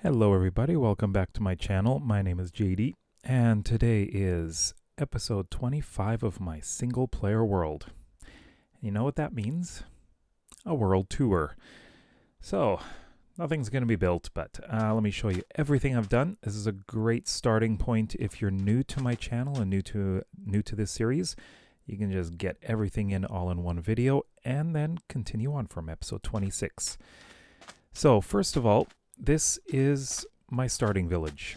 Hello everybody, welcome back to my channel. My name is JD, and today is episode 25 of my single player world. You know what that means? A world tour. So, nothing's going to be built, but let me show you everything I've done. This is a great starting point if you're new to my channel and new to this series. You can just get everything in all in one video and then continue on from episode 26. So, first of all, this is my starting village.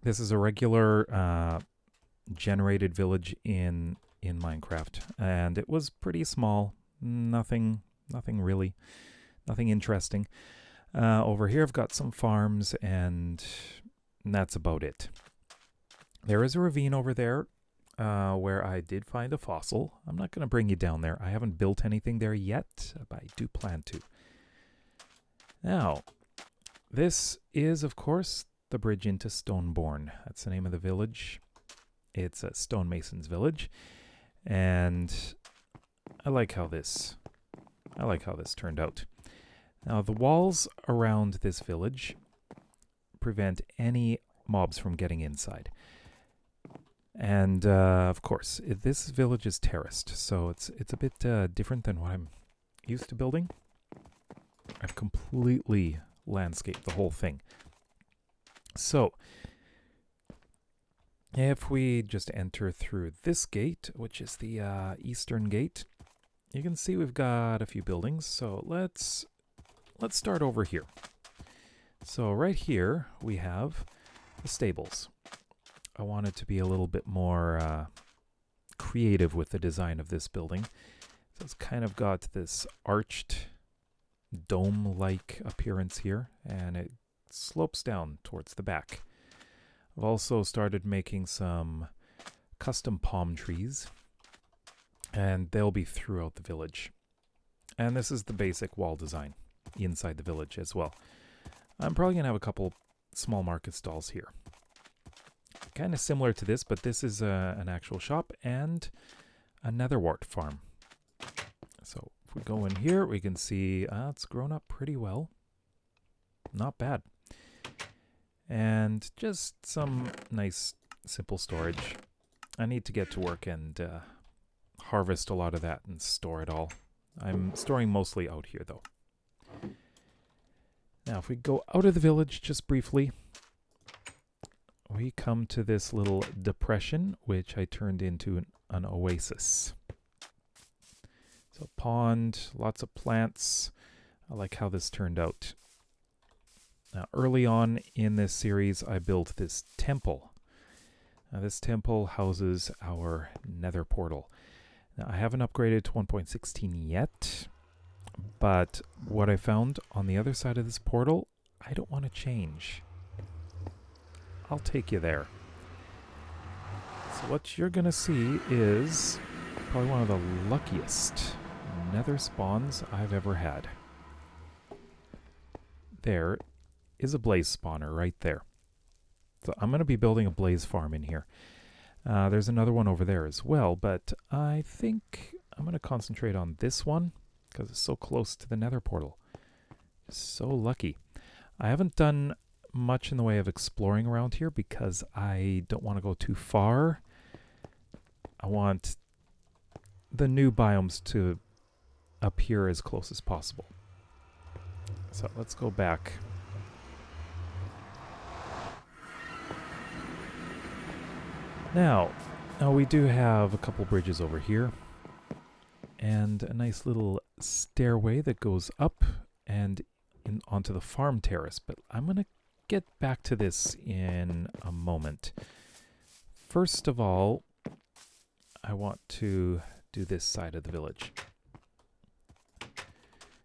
This is a regular generated village in Minecraft, and it was pretty small. Nothing really, nothing interesting. Over here I've got some farms, and that's about it. There is a ravine over there where I did find a fossil. I'm not going to bring you down there. I haven't built anything there yet, but I do plan to. Now, this is, of course, the bridge into Stoneborn. That's the name of the village. It's a stonemason's village, and I like how this turned out. Now, the walls around this village prevent any mobs from getting inside. And of course, this village is terraced, so it's a bit different than what I'm used to building. I've completely landscaped the whole thing. So, if we just enter through this gate, which is the eastern gate, you can see we've got a few buildings. So let's start over here. So right here we have the stables. I wanted to be a little bit more creative with the design of this building. So it's kind of got this arched dome-like appearance here, and it slopes down towards the back. I've also started making some custom palm trees, and they'll be throughout the village. And this is the basic wall design inside the village as well. I'm probably going to have a couple small market stalls here. Kind of similar to this, but this is an actual shop and a netherwart farm. So if we go in here, we can see it's grown up pretty well. Not bad. And just some nice, simple storage. I need to get to work and harvest a lot of that and store it all. I'm storing mostly out here, though. Now, if we go out of the village just briefly, we come to this little depression, which I turned into an oasis. So pond, lots of plants. I like how this turned out. Now, early on in this series, I built this temple. Now, this temple houses our nether portal. Now, I haven't upgraded to 1.16 yet, but what I found on the other side of this portal, I don't want to change. I'll take you there. So what you're going to see is probably one of the luckiest nether spawns I've ever had. There is a blaze spawner right there. So I'm going to be building a blaze farm in here. There's another one over there as well, but I think I'm going to concentrate on this one because it's so close to the nether portal. So lucky. I haven't done much in the way of exploring around here because I don't want to go too far. I want the new biomes to appear as close as possible. So let's go back. Now we do have a couple bridges over here and a nice little stairway that goes up and onto the farm terrace, but I'm going to get back to this in a moment. First of all, I want to do this side of the village.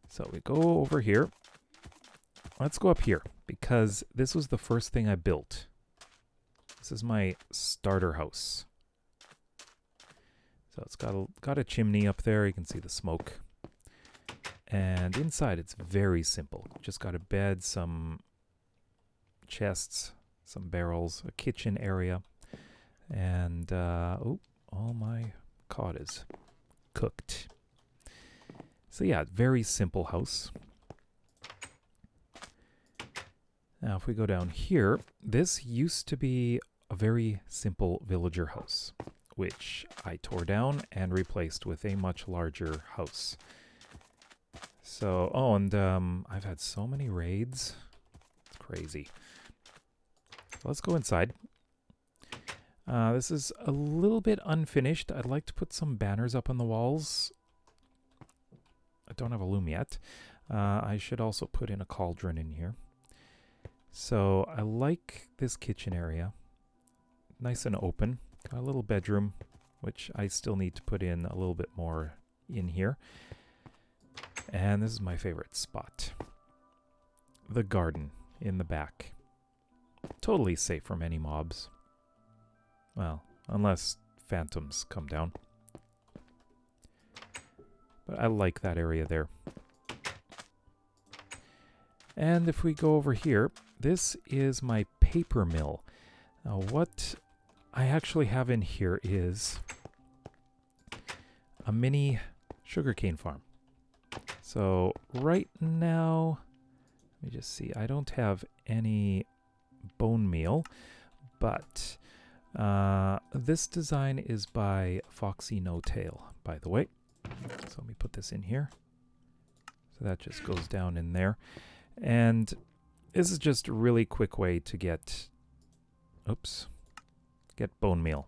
So we go over here. Let's go up here because this was the first thing I built. This is my starter house. So it's got a chimney up there. You can see the smoke. And inside it's very simple. Just got a bed, some chests, some barrels, a kitchen area, and all my cod is cooked. So yeah, very simple house. Now, if we go down here, this used to be a very simple villager house, which I tore down and replaced with a much larger house. So, oh, and I've had so many raids. It's crazy. Let's go inside. This is a little bit unfinished. I'd like to put some banners up on the walls. I don't have a loom yet. I should also put in a cauldron in here. So I like this kitchen area. Nice and open. Got a little bedroom, which I still need to put in a little bit more in here. And this is my favorite spot. The garden in the back. Totally safe from any mobs. Well, unless phantoms come down. But I like that area there. And if we go over here, this is my paper mill. Now what I actually have in here is a mini sugarcane farm. So right now, let me just see, I don't have any bone meal, but this design is by Foxy No Tail, by the way. So let me put this in here. So that just goes down in there. And this is just a really quick way to get, get bone meal.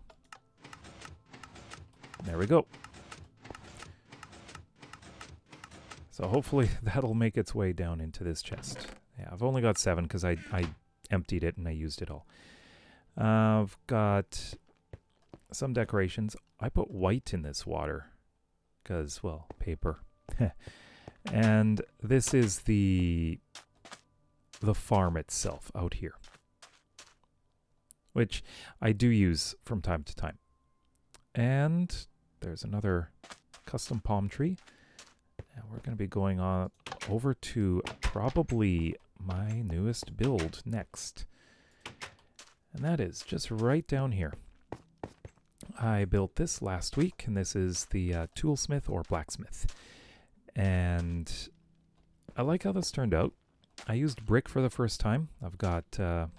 There we go. So hopefully that'll make its way down into this chest. Yeah, I've only got 7 because I emptied it and I used it all. I've got some decorations. I put white in this water because, well, paper. And this is the farm itself out here, which I do use from time to time. And there's another custom palm tree. And we're going to be going on over to probably my newest build next. And that is just right down here. I built this last week, and this is the toolsmith or blacksmith. And I like how this turned out. I used brick for the first time. I've got a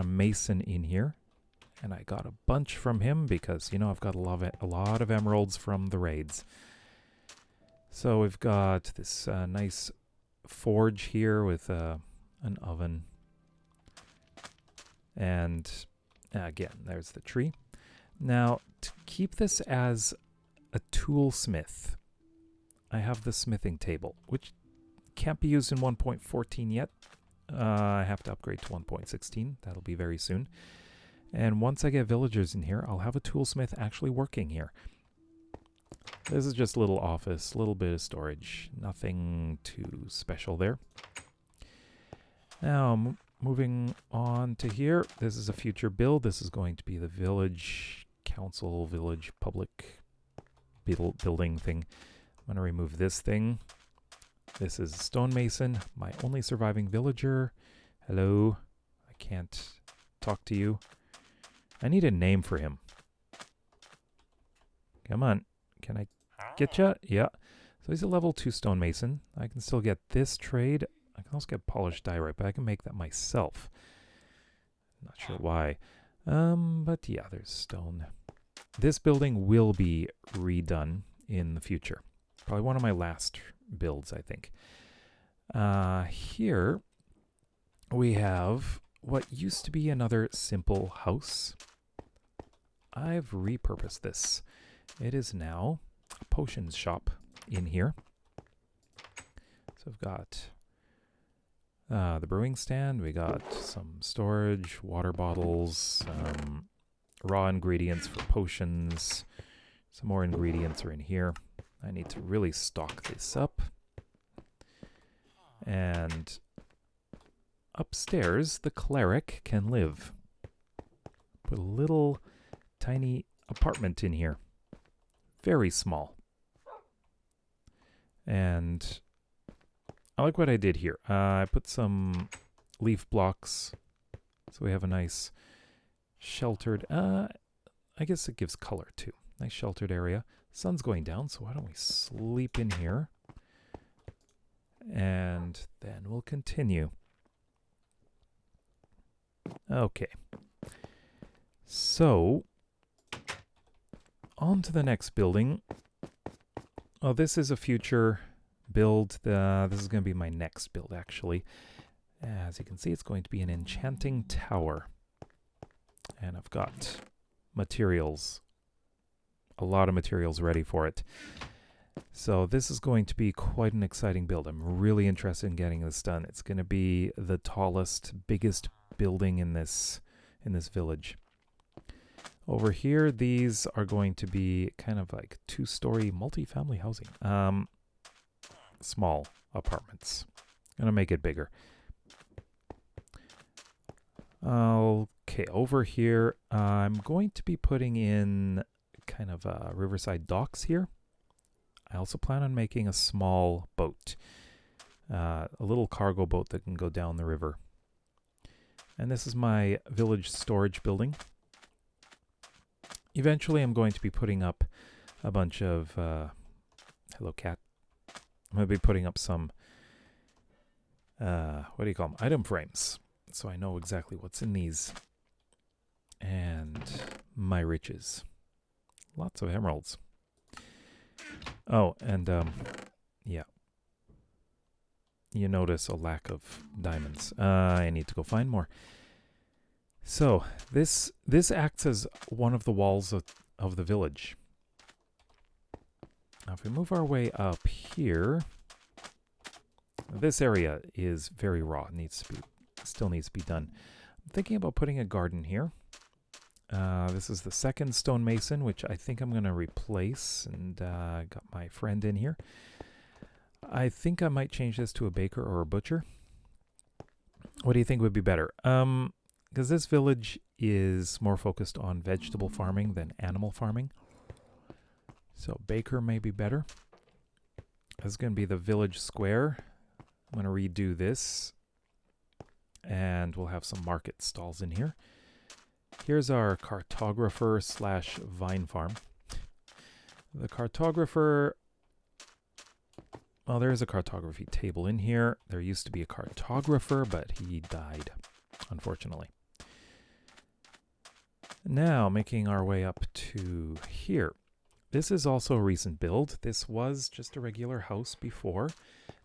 mason in here, and I got a bunch from him because, you know, I've got a lot of emeralds from the raids. So we've got this nice forge here with an oven. And again, there's the tree. Now, to keep this as a toolsmith, I have the smithing table, which can't be used in 1.14 yet. I have to upgrade to 1.16. That'll be very soon. And once I get villagers in here, I'll have a toolsmith actually working here. This is just a little office, a little bit of storage. Nothing too special there. Now, moving on to here. This is a future build. This is going to be the village council, village public building thing. I'm going to remove this thing. This is stonemason, my only surviving villager. Hello. I can't talk to you. I need a name for him. Come on. Can I get you? Yeah. So he's a level 2 stonemason. I can still get this trade. I can also get polished diorite, but I can make that myself. Not sure why. But yeah, there's stone. This building will be redone in the future. Probably one of my last builds, I think. Here we have what used to be another simple house. I've repurposed this. It is now a potions shop in here. So I've got the brewing stand. We got some storage, water bottles, raw ingredients for potions. Some more ingredients are in here. I need to really stock this up. And upstairs, the cleric can live. Put a little tiny apartment in here. Very small. And I like what I did here. I put some leaf blocks. So we have a nice sheltered, I guess it gives color too. Nice sheltered area. Sun's going down, so why don't we sleep in here? And then we'll continue. Okay. So, on to the next building. Oh, this is a future build. This is going to be my next build, actually. As you can see, it's going to be an enchanting tower. And I've got materials, a lot of materials ready for it. So this is going to be quite an exciting build. I'm really interested in getting this done. It's going to be the tallest, biggest building in this village. Over here, these are going to be kind of like two-story multi-family housing. Small apartments. Gonna make it bigger. Okay, over here, I'm going to be putting in kind of riverside docks here. I also plan on making a small boat, a little cargo boat that can go down the river. And this is my village storage building. Eventually, I'm going to be putting up a bunch of, hello cat. I'm going to be putting up some, what do you call them? Item frames. So I know exactly what's in these. And my riches. Lots of emeralds. Oh, and yeah. You notice a lack of diamonds. I need to go find more. So, this acts as one of the walls of the village. Now, if we move our way up here, this area is very raw. It still needs to be done. I'm thinking about putting a garden here. This is the second stonemason, which I think I'm going to replace, and got my friend in here. I think I might change this to a baker or a butcher. What do you think would be better? Because this village is more focused on vegetable farming than animal farming. So baker may be better. This is going to be the village square. I'm going to redo this. And we'll have some market stalls in here. Here's our cartographer / vine farm. The cartographer... Well, there is a cartography table in here. There used to be a cartographer, but he died, unfortunately. Now, making our way up to here. This is also a recent build. This was just a regular house before.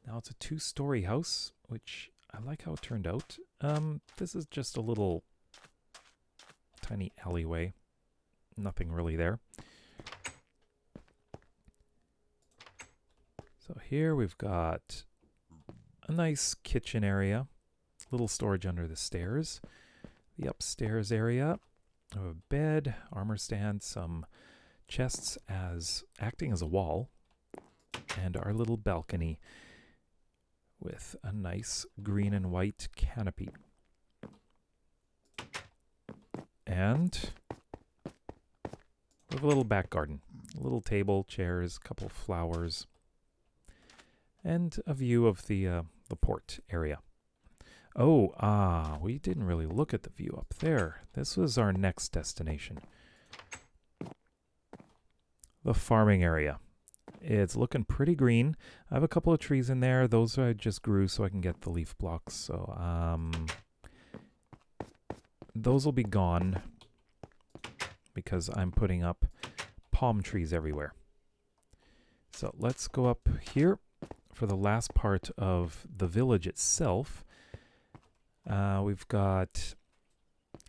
Now it's a 2-story house, which I like how it turned out. This is just a little tiny alleyway. Nothing really there. So here we've got a nice kitchen area, little storage under the stairs. The upstairs area, we have a bed, armor stand, some chests acting as a wall, and our little balcony with a nice green and white canopy. And we have a little back garden, a little table, chairs, a couple flowers, and a view of the port area. Oh, we didn't really look at the view up there. This was our next destination. The farming area. It's looking pretty green. I have a couple of trees in there. Those I just grew so I can get the leaf blocks. So, those will be gone because I'm putting up palm trees everywhere. So let's go up here for the last part of the village itself. We've got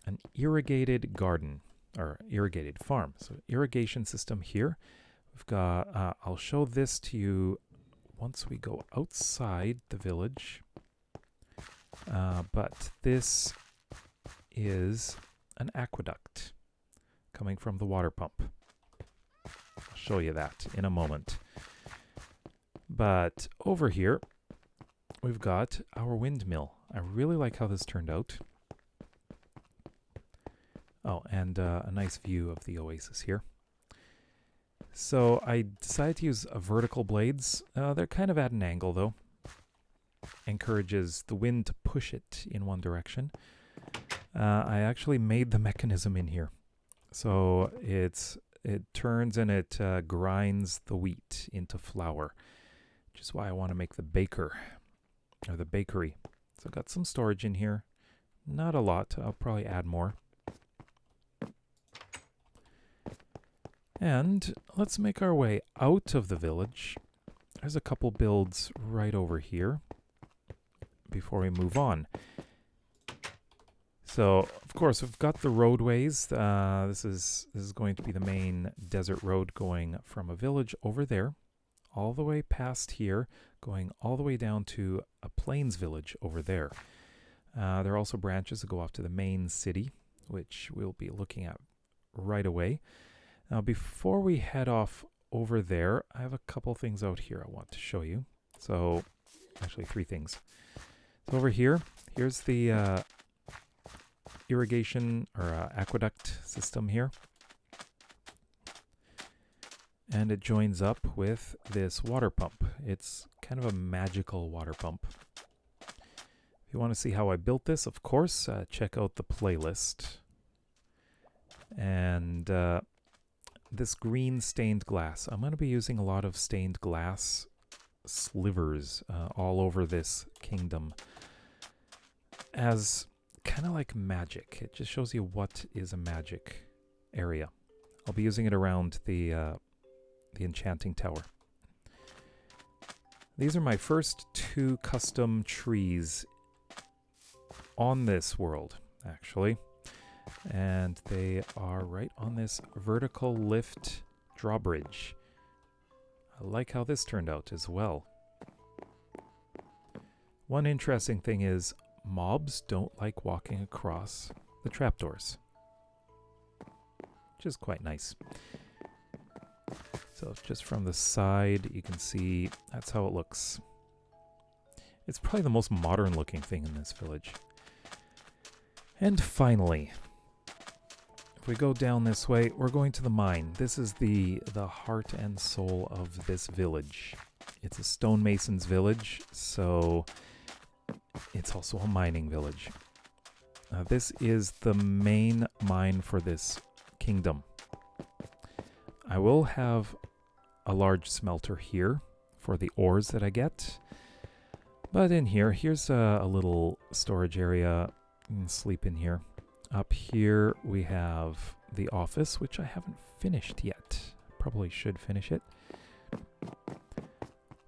an irrigated garden, or irrigated farm. So irrigation system here. We've got, I'll show this to you once we go outside the village. But this is an aqueduct coming from the water pump. I'll show you that in a moment. But over here, we've got our windmill. I really like how this turned out. Oh, and a nice view of the oasis here. So I decided to use vertical blades. They're kind of at an angle, though. Encourages the wind to push it in one direction. I actually made the mechanism in here. So it turns and it grinds the wheat into flour, which is why I want to make the baker, or the bakery. So I've got some storage in here. Not a lot. I'll probably add more. And let's make our way out of the village. There's a couple builds right over here before we move on. So, of course, we've got the roadways. This is going to be the main desert road going from a village over there, all the way past here, going all the way down to a plains village over there. There are also branches that go off to the main city, which we'll be looking at right away. Now, before we head off over there, I have a couple things out here I want to show you. So, actually 3 things. So over here, here's the irrigation or aqueduct system here. And it joins up with this water pump. It's kind of a magical water pump. If you want to see how I built this, of course, check out the playlist. And this green stained glass. I'm going to be using a lot of stained glass slivers all over this kingdom as kind of like magic. It just shows you what is a magic area. I'll be using it around the enchanting tower. These are my first 2 custom trees on this world, actually. And they are right on this vertical lift drawbridge. I like how this turned out as well. One interesting thing is mobs don't like walking across the trapdoors, which is quite nice. So just from the side, you can see that's how it looks. It's probably the most modern looking thing in this village. And finally, if we go down this way, we're going to the mine. This is the heart and soul of this village. It's a stonemason's village, so it's also a mining village. This is the main mine for this kingdom. I will have a large smelter here for the ores that I get. But in here, here's a little storage area. You can sleep in here. Up here we have the office, which I haven't finished yet. Probably should finish it.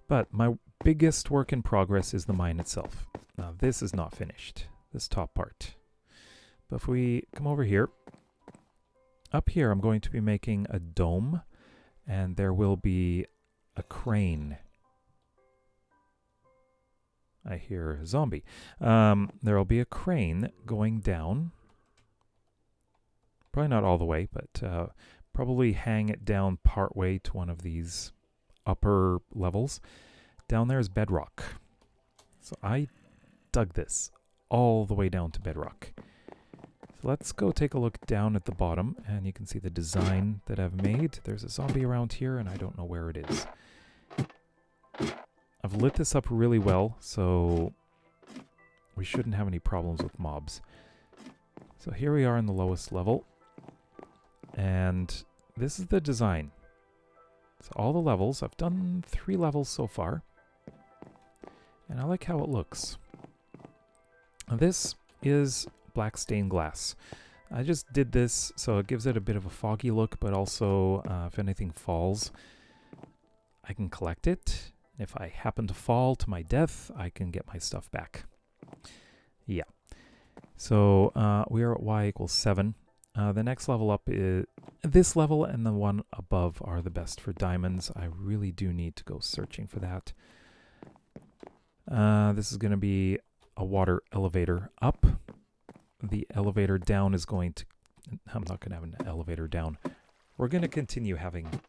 But my biggest work in progress is the mine itself. Now this is not finished, this top part. But if we come over here, up here I'm going to be making a dome, and there will be a crane. I hear a zombie. There will be a crane going down. Probably not all the way, but probably hang it down part way to one of these upper levels. Down there is bedrock. So I dug this all the way down to bedrock. So let's go take a look down at the bottom, and you can see the design that I've made. There's a zombie around here, and I don't know where it is. I've lit this up really well, so we shouldn't have any problems with mobs. So here we are in the lowest level, and this is the design. So all the levels, I've done 3 levels so far, and I like how it looks. This is black stained glass. I just did this so it gives it a bit of a foggy look, but also if anything falls, I can collect it. If I happen to fall to my death, I can get my stuff back. Yeah. So we are at y = 7. The next level up is this level, and the one above are the best for diamonds. I really do need to go searching for that. This is going to be a water elevator up. The elevator down is going to... I'm not going to have an elevator down. We're going to continue having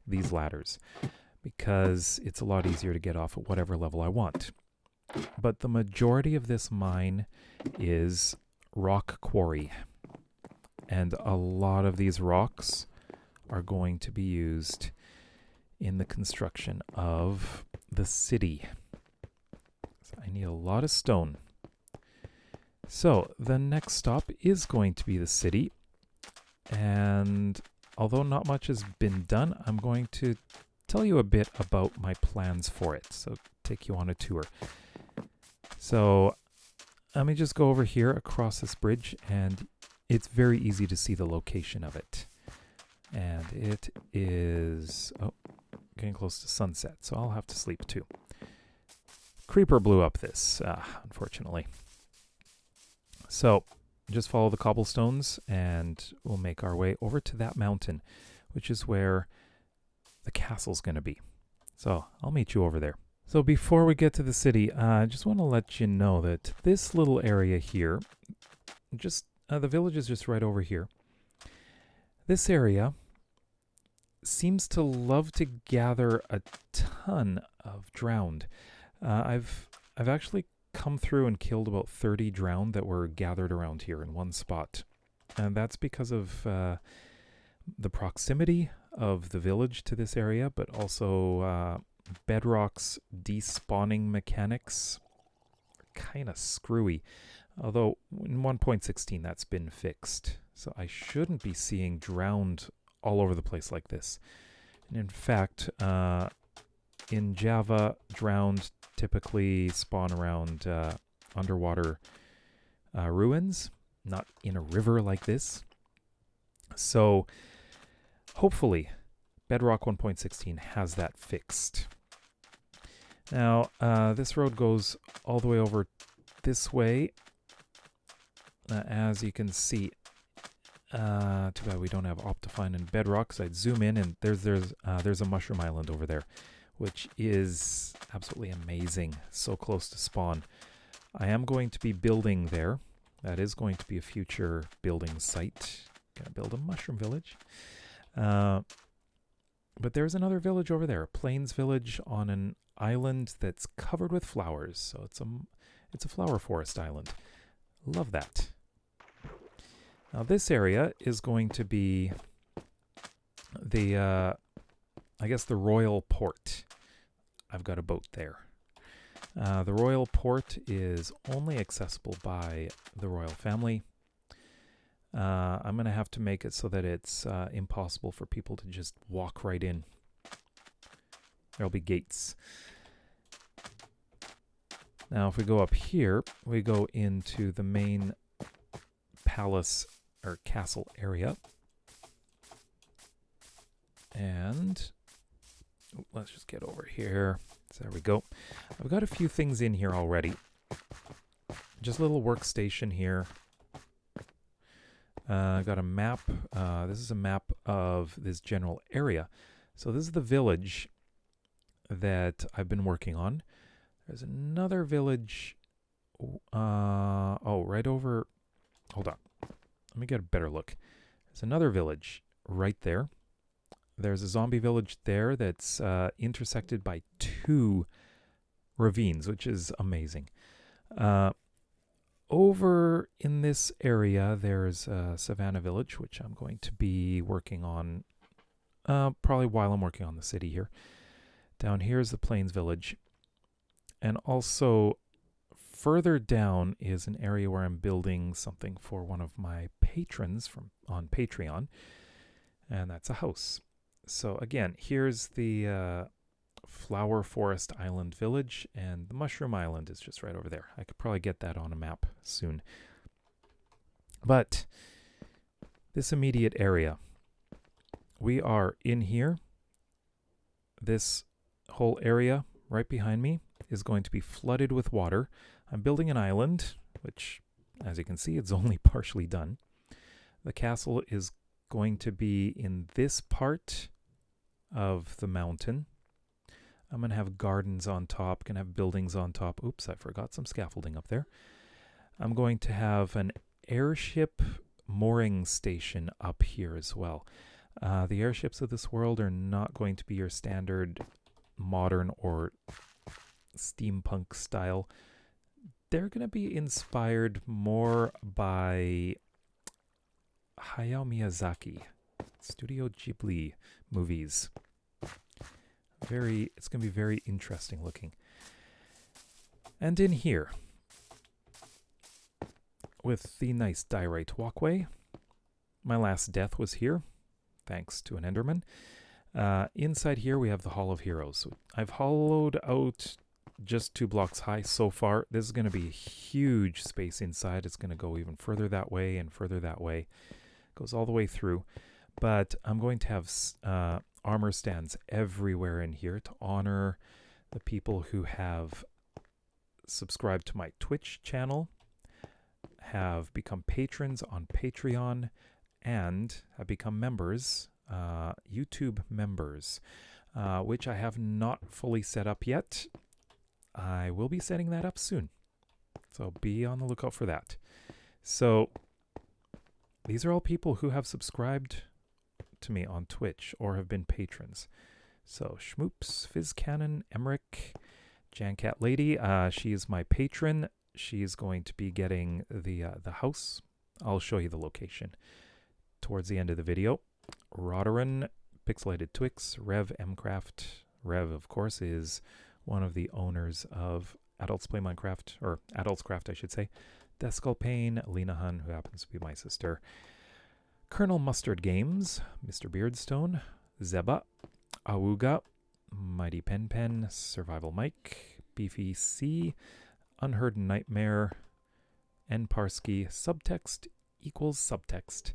these ladders, because it's a lot easier to get off at whatever level I want. But the majority of this mine is rock quarry. And a lot of these rocks are going to be used in the construction of the city. So I need a lot of stone. So the next stop is going to be the city. And although not much has been done, I'm going to tell you a bit about my plans for it. So take you on a tour. So let me just go over here across this bridge, and it's very easy to see the location of it. And it is, oh, getting close to sunset, so I'll have to sleep too. Creeper blew up this, unfortunately. So, just follow the cobblestones, and we'll make our way over to that mountain, which is where the castle's going to be. So, I'll meet you over there. So before we get to the city, I just want to let you know that this little area here, just the village is just right over here. This area seems to love to gather a ton of drowned. I've actually come through and killed about 30 drowned that were gathered around here in one spot. And that's because of the proximity of the village to this area, but also Bedrock's despawning mechanics are kind of screwy. Although in 1.16 that's been fixed. So I shouldn't be seeing drowned all over the place like this. And in fact, in Java, drowned typically spawn around underwater ruins, not in a river like this. So hopefully Bedrock 1.16 has that fixed. Now, this road goes all the way over this way. As you can see, too bad we don't have Optifine and Bedrock, so I'd zoom in, and there's a mushroom island over there, which is absolutely amazing. So close to spawn. I am going to be building there. That is going to be a future building site. Gonna build a mushroom village. But there's another village over there, a plains village on an island that's covered with flowers. So it's a flower forest island. Love that. Now this area is going to be the, I guess the royal port. I've got a boat there. The royal port is only accessible by the royal family. I'm going to have to make it so that it's impossible for people to just walk right in. There'll be gates. Now, if we go up here, we go into the main palace or castle area. And let's just get over here. So there we go. I've got a few things in here already. Just a little workstation here. I've got a map. This is a map of this general area. So this is the village that I've been working on. There's another village. Oh, right over. Hold on. Let me get a better look. There's another village right there. There's a zombie village there that's intersected by 2 ravines, which is amazing. Over in this area, there's a Savannah Village, which I'm going to be working on probably while I'm working on the city here. Down here is the Plains Village. And also, further down is an area where I'm building something for one of my patrons on Patreon. And that's a house. So again, here's the Flower Forest Island Village, and the Mushroom Island is just right over there. I could probably get that on a map soon. But this immediate area, we are in here. This whole area right behind me is going to be flooded with water. I'm building an island, which, as you can see, it's only partially done. The castle is going to be in this part of the mountain. I'm going to have gardens on top, going to have buildings on top. Oops, I forgot some scaffolding up there. I'm going to have an airship mooring station up here as well. The airships of this world are not going to be your standard modern or steampunk style. They're going to be inspired more by Hayao Miyazaki, Studio Ghibli movies. It's going to be very interesting looking. And in here, with the nice diorite walkway, my last death was here, thanks to an Enderman. Inside here we have the Hall of Heroes. I've hollowed out just 2 blocks high so far. This is going to be a huge space inside. It's going to go even further that way and further that way. Goes all the way through. But I'm going to have armor stands everywhere in here to honor the people who have subscribed to my Twitch channel, have become patrons on Patreon, and have become members, YouTube members, which I have not fully set up yet. I will be setting that up soon, so be on the lookout for that. So these are all people who have subscribed to me on Twitch or have been patrons. So Schmoops, Fizz Cannon, Emmerich, Jancat Lady, she is my patron. She's going to be getting the house. I'll show you the location towards the end of the video. Roderin, Pixelated Twix, Rev Mcraft. Rev, of course, is one of the owners of Adults Play Minecraft, or Adults Craft, I should say. Descalpain, Lena Hun, who happens to be my sister. Colonel Mustard Games, Mr. Beardstone, Zeba, Awuga, Mighty Pen Pen, Survival Mike, Beefy C, Unheard Nightmare, Nparsky, Subtext equals Subtext,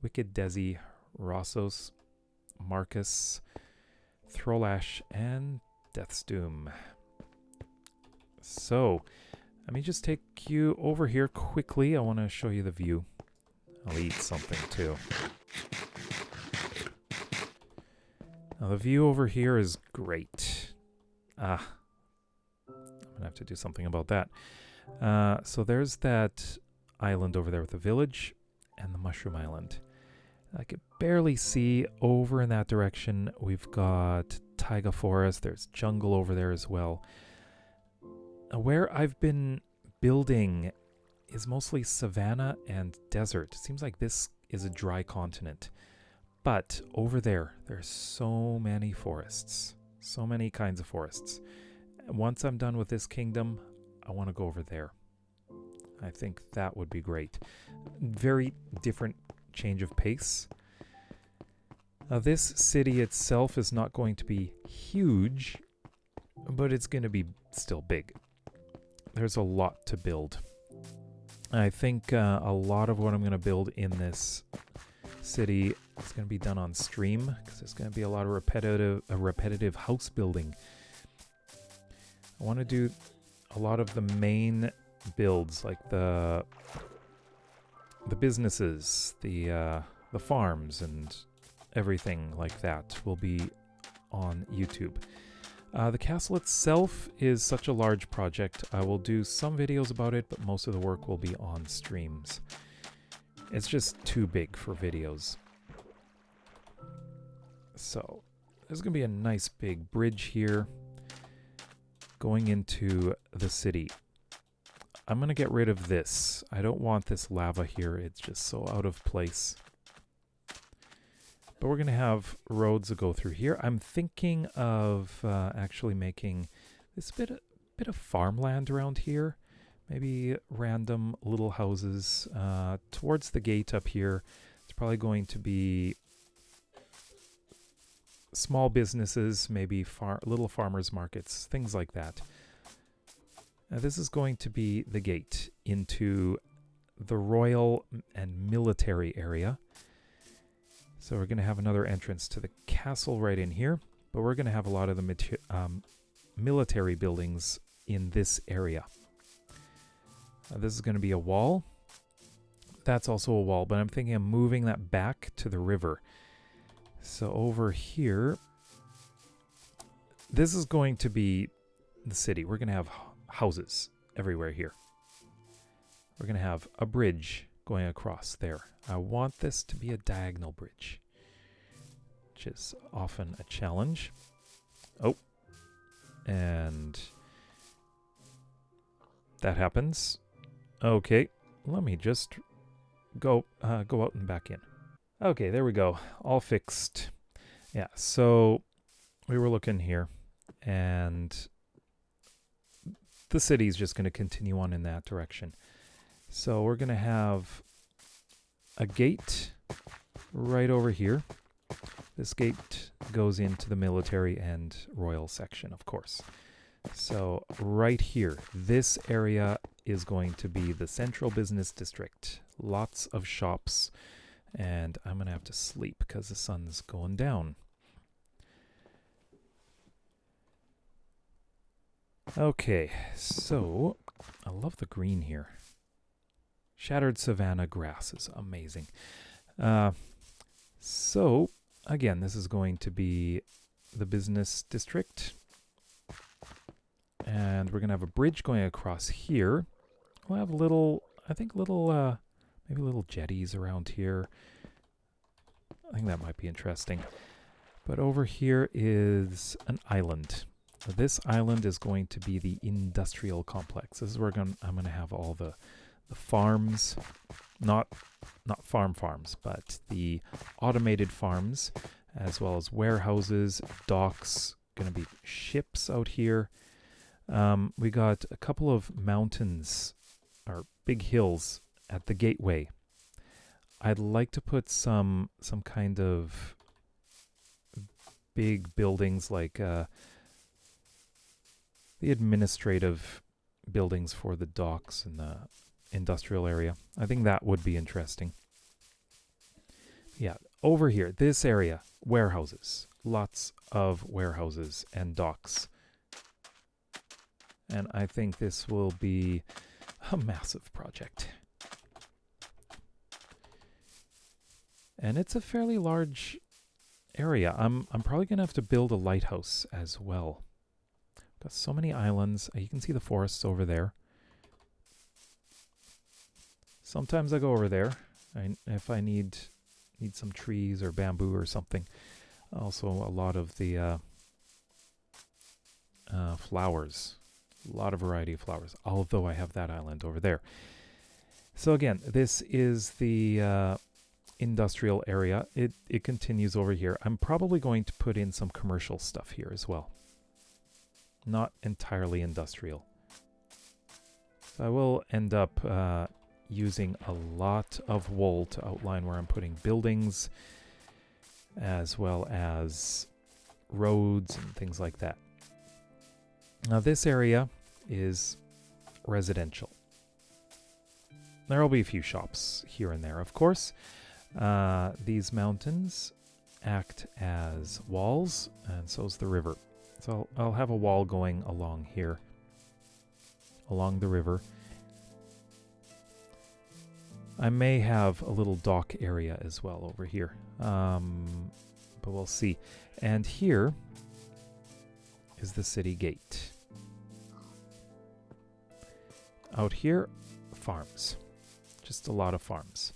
Wicked Desi, Rossos, Marcus, Throlash, and Deathsdoom. So, let me just take you over here quickly. I want to show you the view. I'll eat something too. Now the view over here is great. I'm gonna have to do something about that. So there's that island over there with the village and the mushroom island. I could barely see over in that direction. We've got taiga forest. There's jungle over there as well. Where I've been building is mostly savanna and desert. It seems like this is a dry continent. But over there, there's so many forests. So many kinds of forests. Once I'm done with this kingdom, I want to go over there. I think that would be great. Very different change of pace. Now, this city itself is not going to be huge, but it's going to be still big. There's a lot to build. I think a lot of what I'm going to build in this city is going to be done on stream, because there's going to be a lot of repetitive house building. I want to do a lot of the main builds, like the businesses, the farms, and everything like that will be on YouTube. The castle itself is such a large project. I will do some videos about it, but most of the work will be on streams. It's just too big for videos. So, there's going to be a nice big bridge here going into the city. I'm going to get rid of this. I don't want this lava here. It's just so out of place. But we're going to have roads that go through here. I'm thinking of actually making this bit of farmland around here. Maybe random little houses towards the gate up here. It's probably going to be small businesses, maybe little farmers markets, things like that. This is going to be the gate into the royal and military area. So we're going to have another entrance to the castle right in here, but we're going to have a lot of the military buildings in this area. This is going to be a wall. That's also a wall, but I'm thinking of moving that back to the river. So over here, this is going to be the city. We're going to have houses everywhere here. We're going to have a bridge going across there. I want this to be a diagonal bridge, which is often a challenge. Oh, and that happens. Okay, let me just go out and back in. Okay, there we go. All fixed. Yeah, so we were looking here, and the city's just going to continue on in that direction. So we're going to have a gate right over here. This gate goes into the military and royal section, of course. So right here, this area is going to be the central business district. Lots of shops, and I'm going to have to sleep because the sun's going down. Okay, so I love the green here. Shattered savanna grass is amazing. So, again, this is going to be the business district. And we're going to have a bridge going across here. We'll have maybe little jetties around here. I think that might be interesting. But over here is an island. This island is going to be the industrial complex. This is where I'm going to have all the farms, not farms, but the automated farms, as well as warehouses, docks, going to be ships out here. We got a couple of mountains, or big hills, at the gateway. I'd like to put some kind of big buildings like the administrative buildings for the docks and the industrial area. I think that would be interesting. Yeah, over here, this area, warehouses. Lots of warehouses and docks. And I think this will be a massive project. And it's a fairly large area. I'm probably going to have to build a lighthouse as well. Got so many islands. You can see the forests over there. Sometimes I go over there if I need some trees or bamboo or something. Also, a lot of the flowers. A lot of variety of flowers, although I have that island over there. So again, this is the industrial area. It continues over here. I'm probably going to put in some commercial stuff here as well. Not entirely industrial. So I will end up using a lot of wool to outline where I'm putting buildings, as well as roads and things like that. Now this area is residential. There will be a few shops here and there, of course. These mountains act as walls, and so is the river. So I'll have a wall going along here, along the river. I may have a little dock area as well over here, but we'll see. And here is the city gate. Out here, farms. Just a lot of farms.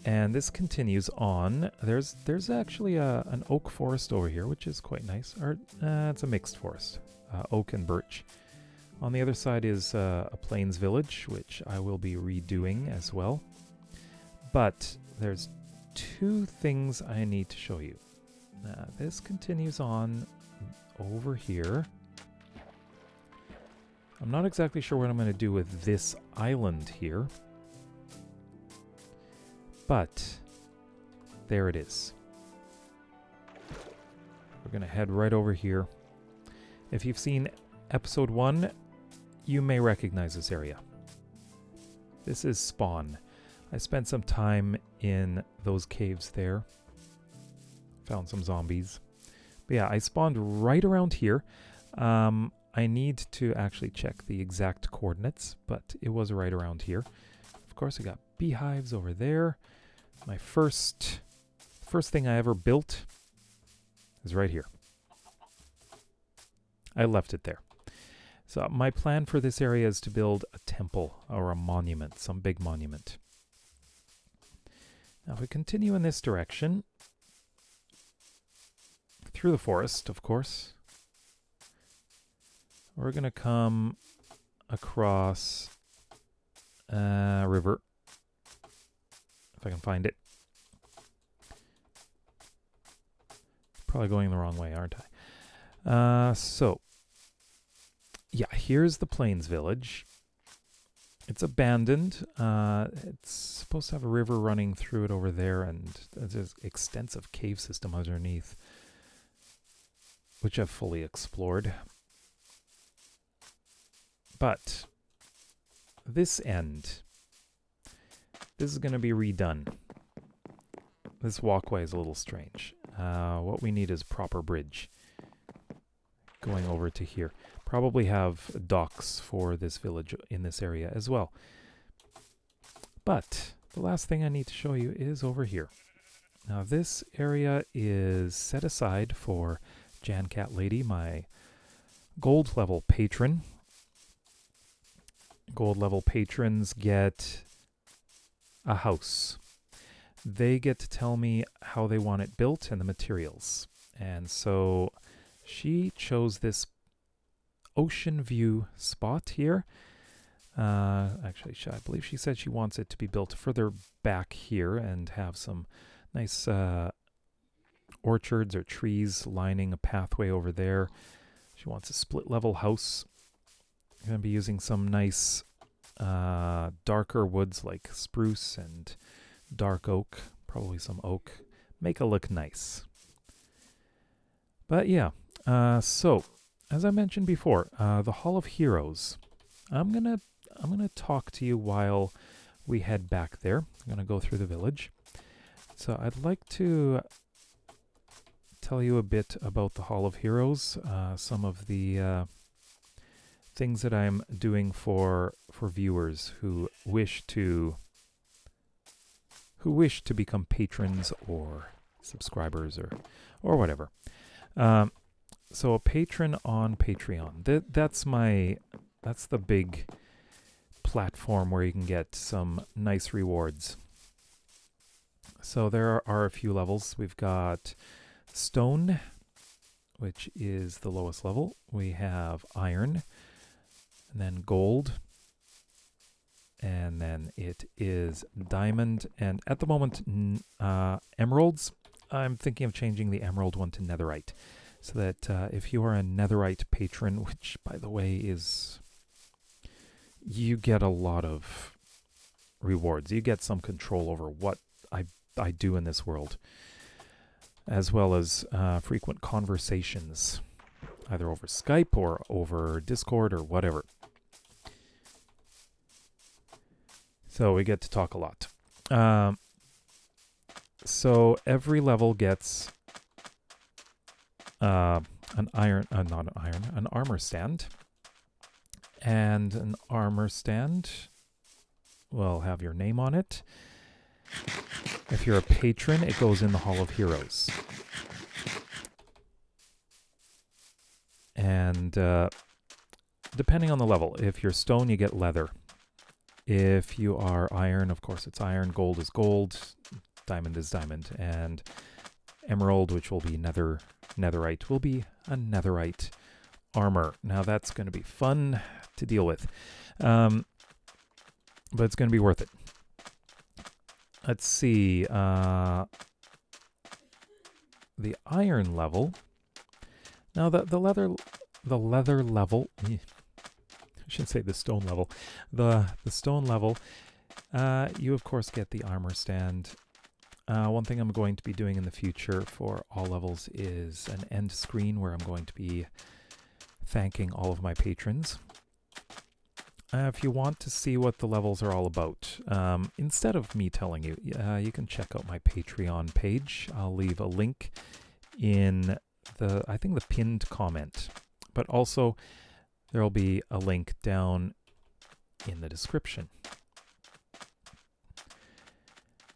And this continues on. There's actually an oak forest over here, which is quite nice. Or it's a mixed forest, oak and birch. On the other side is a plains village, which I will be redoing as well. But there's two things I need to show you. This continues on over here. I'm not exactly sure what I'm going to do with this island here. But there it is. We're going to head right over here. If you've seen episode 1, you may recognize this area. This is Spawn. I spent some time in those caves there. Found some zombies. But yeah, I spawned right around here. I need to actually check the exact coordinates, but it was right around here. Of course, I got beehives over there. My first thing I ever built is right here. I left it there. So my plan for this area is to build a temple or a monument, some big monument. Now if we continue in this direction, through the forest, of course, we're going to come across a river, if I can find it. Probably going the wrong way, aren't I? So, yeah, here's the Plains Village. It's abandoned. It's supposed to have a river running through it over there, and there's an extensive cave system underneath, which I've fully explored. But this end, this is going to be redone. This walkway is a little strange. What we need is a proper bridge going over to here. Probably have docks for this village in this area as well. But the last thing I need to show you is over here. Now this area is set aside for Jan Cat Lady, my gold level patron. Gold level patrons get a house. They get to tell me how they want it built and the materials. And so she chose this ocean view spot here. Actually, I believe she said she wants it to be built further back here and have some nice orchards or trees lining a pathway over there. She wants a split level house. I'm going to be using some nice darker woods like spruce and dark oak, probably some oak. Make it look nice. But yeah, so as I mentioned before, the Hall of Heroes. I'm gonna talk to you while we head back there. I'm gonna go through the village. So I'd like to tell you a bit about the Hall of Heroes, some of the things that I'm doing for viewers who wish to become patrons or subscribers or whatever. So a patron on Patreon. That's the big platform where you can get some nice rewards. So there are a few levels. We've got stone, which is the lowest level. We have iron, and then gold, and then it is diamond, and at the moment emeralds. I'm thinking of changing the emerald one to netherite, so that if you are a netherite patron, which by the way is, you get a lot of rewards. You get some control over what I do in this world, as well as frequent conversations, either over Skype or over Discord or whatever. So we get to talk a lot. So every level gets an armor stand. And an armor stand will have your name on it. If you're a patron, it goes in the Hall of Heroes. And depending on the level, if you're stone, you get leather. If you are iron, of course it's iron, gold is gold, diamond is diamond, and emerald, which will be netherite, will be a netherite armor. Now that's going to be fun to deal with, but it's going to be worth it. Let's see, the iron level. Now the leather level. I should say the stone level. The stone level. You of course get the armor stand. One thing I'm going to be doing in the future for all levels is an end screen where I'm going to be thanking all of my patrons. If you want to see what the levels are all about, instead of me telling you, you can check out my Patreon page. I'll leave a link in I think the pinned comment, but also there will be a link down in the description.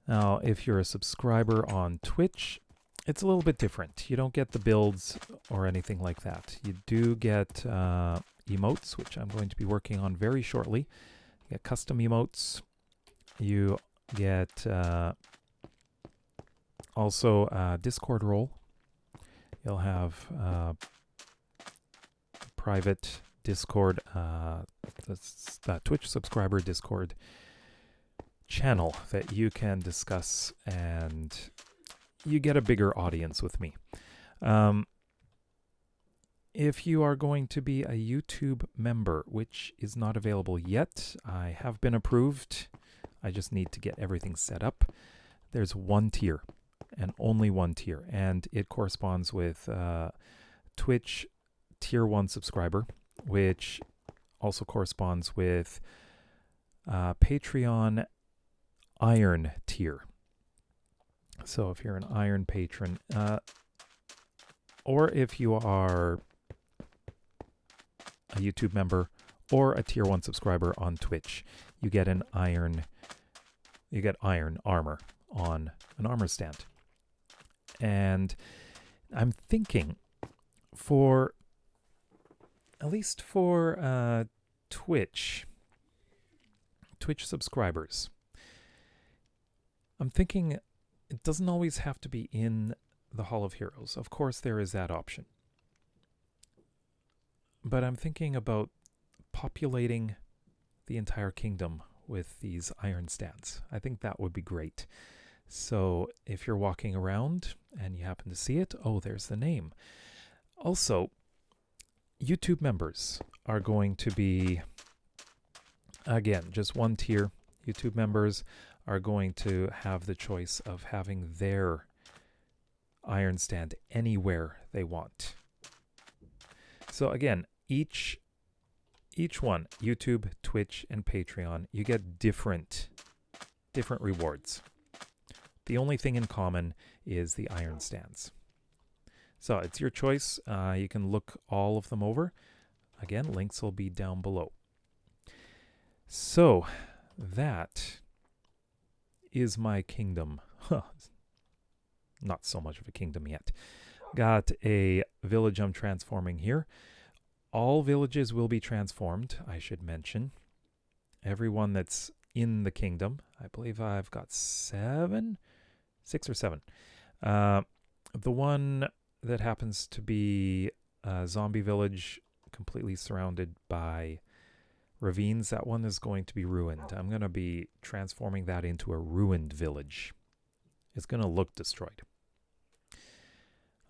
Now, if you're a subscriber on Twitch, it's a little bit different. You don't get the builds or anything like that. You do get emotes, which I'm going to be working on very shortly. You get custom emotes. You get also a Discord role. You'll have private Discord, Twitch subscriber Discord channel that you can discuss, and you get a bigger audience with me. If you are going to be a YouTube member, which is not available yet, I have been approved. I just need to get everything set up. There's one tier, and only one tier, and it corresponds with Twitch Tier 1 subscriber, which also corresponds with Patreon Iron tier. So if you're an Iron patron, or if you are a YouTube member or a tier 1 subscriber on Twitch, you get iron armor on an armor stand. And I'm thinking at least for Twitch subscribers, I'm thinking it doesn't always have to be in the Hall of Heroes. Of course, there is that option. But I'm thinking about populating the entire kingdom with these iron stands. I think that would be great. So if you're walking around and you happen to see it, oh, there's the name. Also, YouTube members are going to be, again, just one tier. YouTube members are going to have the choice of having their iron stand anywhere they want. So again, each one, YouTube, Twitch, and Patreon, you get different rewards. The only thing in common is the iron stands. So it's your choice. You can look all of them over. Again, links will be down below. So that is my kingdom. Not so much of a kingdom yet. Got a village I'm transforming here. All villages will be transformed, I should mention. Everyone that's in the kingdom. I believe I've got 6 or 7. The one that happens to be a zombie village completely surrounded by ravines, that one is going to be ruined. I'm going to be transforming that into a ruined village. It's going to look destroyed.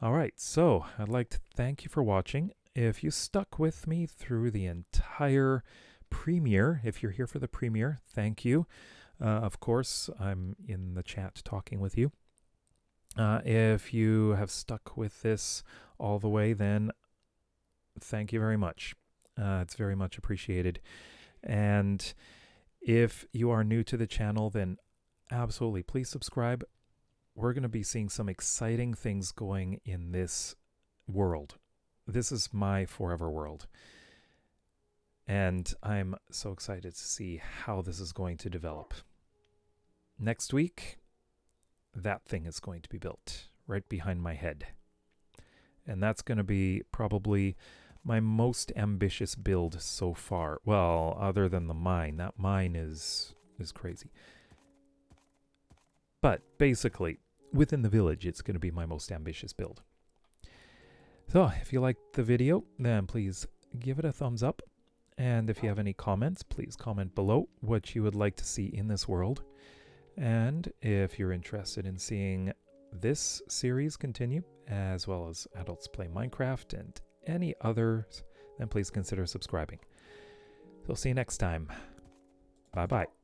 All right, so I'd like to thank you for watching. If you stuck with me through the entire premiere, if you're here for the premiere, thank you. Of course, I'm in the chat talking with you. If you have stuck with this all the way, then thank you very much. It's very much appreciated. And if you are new to the channel, then absolutely, please subscribe. We're going to be seeing some exciting things going in this world. This is my forever world. And I'm so excited to see how this is going to develop. Next week, that thing is going to be built right behind my head. And that's going to be probably my most ambitious build so far. Well, other than the mine. That mine is crazy. But basically, within the village, it's going to be my most ambitious build. So, if you liked the video, then please give it a thumbs up. And if you have any comments, please comment below what you would like to see in this world. And if you're interested in seeing this series continue, as well as Adults Play Minecraft and any others, then please consider subscribing. So see you next time. Bye-bye.